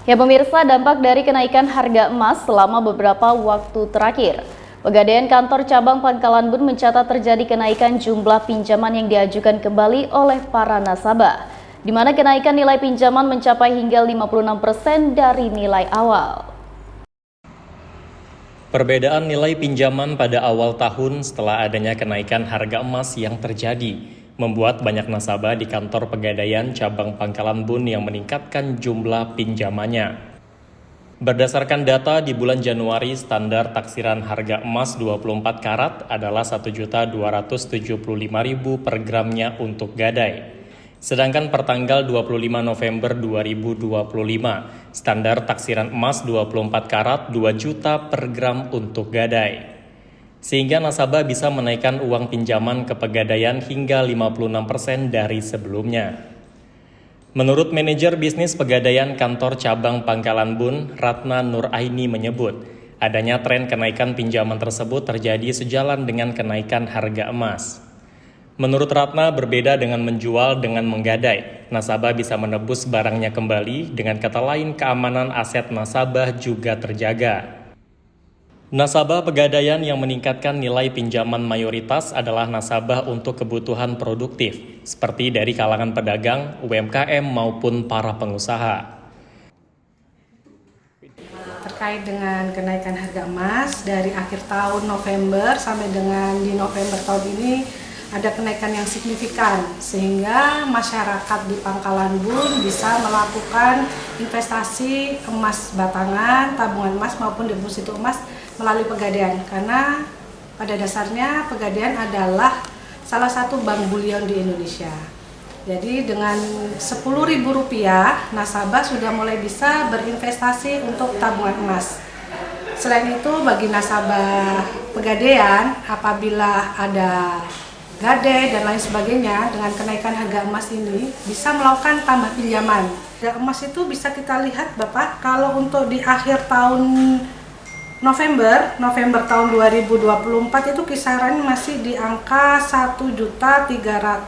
Ya pemirsa, dampak dari kenaikan harga emas selama beberapa waktu terakhir. Pegadaian kantor cabang Pangkalan Bun mencatat terjadi kenaikan jumlah pinjaman yang diajukan kembali oleh para nasabah, di mana kenaikan nilai pinjaman mencapai hingga 56% dari nilai awal. Perbedaan nilai pinjaman pada awal tahun setelah adanya kenaikan harga emas yang terjadi membuat banyak nasabah di kantor Pegadaian cabang Pangkalan Bun yang meningkatkan jumlah pinjamannya. Berdasarkan data di bulan Januari, standar taksiran harga emas 24 karat adalah Rp1.275.000 per gramnya untuk gadai. Sedangkan per tanggal 25 November 2025, standar taksiran emas 24 karat 2 juta per gram untuk gadai. Sehingga nasabah bisa menaikkan uang pinjaman ke Pegadaian hingga 56% dari sebelumnya. Menurut manajer bisnis Pegadaian kantor cabang Pangkalan Bun, Ratna Nuraini menyebut, adanya tren kenaikan pinjaman tersebut terjadi sejalan dengan kenaikan harga emas. Menurut Ratna, berbeda dengan menjual dengan menggadai, nasabah bisa menebus barangnya kembali, dengan kata lain keamanan aset nasabah juga terjaga. Nasabah Pegadaian yang meningkatkan nilai pinjaman mayoritas adalah nasabah untuk kebutuhan produktif, seperti dari kalangan pedagang, UMKM maupun para pengusaha. Terkait dengan kenaikan harga emas dari akhir tahun November sampai dengan di November tahun ini ada kenaikan yang signifikan, sehingga masyarakat di Pangkalan Bun bisa melakukan investasi emas batangan, tabungan emas maupun deposito emas melalui Pegadaian, karena pada dasarnya Pegadaian adalah salah satu bank bulion di Indonesia. Jadi dengan Rp10.000 nasabah sudah mulai bisa berinvestasi untuk tabungan emas. Selain itu bagi nasabah Pegadaian, apabila ada gadai dan lain sebagainya, dengan kenaikan harga emas ini bisa melakukan tambah pinjaman. Harga emas itu bisa kita lihat Bapak, kalau untuk di akhir tahun November tahun 2024 itu kisarannya masih di angka 1.390.000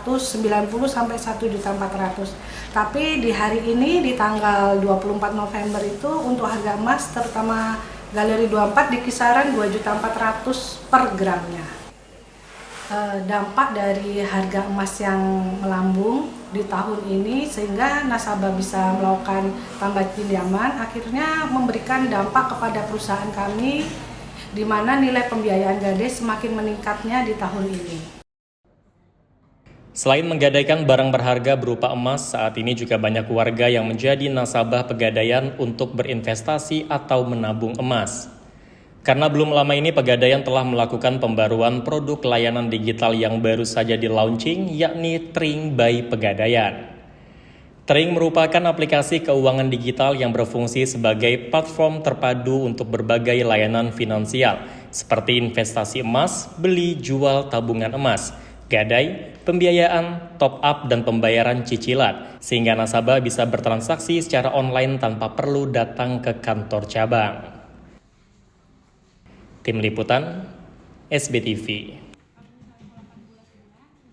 sampai 1.400.000. Tapi di hari ini di tanggal 24 November itu untuk harga emas terutama Galeri 24 di kisaran 2.400.000 per gramnya. Dampak dari harga emas yang melambung di tahun ini sehingga nasabah bisa melakukan tambah pinjaman, akhirnya memberikan dampak kepada perusahaan kami di mana nilai pembiayaan gadai semakin meningkatnya di tahun ini. Selain menggadaikan barang berharga berupa emas, saat ini juga banyak warga yang menjadi nasabah Pegadaian untuk berinvestasi atau menabung emas. Karena belum lama ini Pegadaian telah melakukan pembaruan produk layanan digital yang baru saja di-launching, yakni Tring by Pegadaian. Tring merupakan aplikasi keuangan digital yang berfungsi sebagai platform terpadu untuk berbagai layanan finansial, seperti investasi emas, beli jual tabungan emas, gadai, pembiayaan, top up, dan pembayaran cicilan, sehingga nasabah bisa bertransaksi secara online tanpa perlu datang ke kantor cabang. Tim Liputan, SBTV.